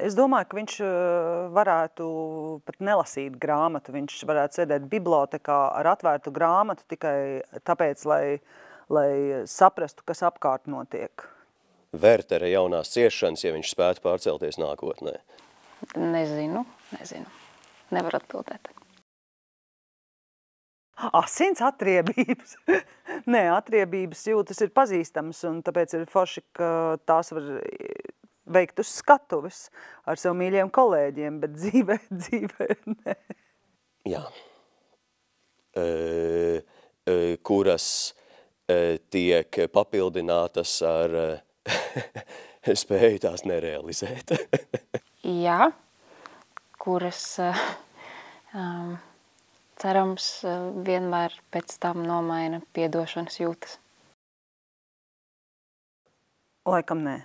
Es domāju, ka viņš varētu pat nelasīt grāmatu. Viņš varētu sēdēt bibliotēkā ar atvērtu grāmatu tikai tāpēc, lai saprastu, kas apkārt notiek. Wertera jaunās ciešanas, ja viņš spētu pārcelties nākotnē? Nezinu. Nevar atbildēt. Asins atriebības. Nē, atriebības jūtas ir pazīstamas, un tāpēc ir forši, ka tās var veikt uz skatuves ar sev mīļiem kolēģiem, bet dzīvē nē. Jā. Kuras tiek papildinātas ar spēju tās nerealizēt. Jā, kuras cerams vienmēr pēc tam nomaina piedošanas jūtas. Laikam nē.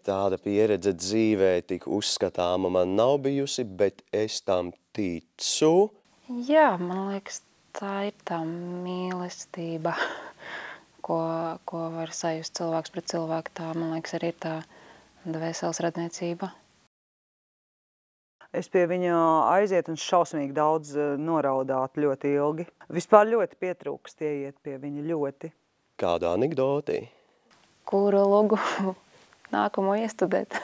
Tāda pieredze dzīvē tik uzskatāma man nav bijusi, bet es tam ticu. Jā, man liekas, tā ir tā mīlestība, ko var sajust cilvēks pret cilvēku. Tā, man liekas, arī ir tā dvēseles radniecība. Es pie viņa aiziet un šausmīgi daudz noraudāt ļoti ilgi. Vispār ļoti pietrūkst ieiet pie viņa ļoti. Kāda anekdoti? Kuru lūgu nākamo iestudēt?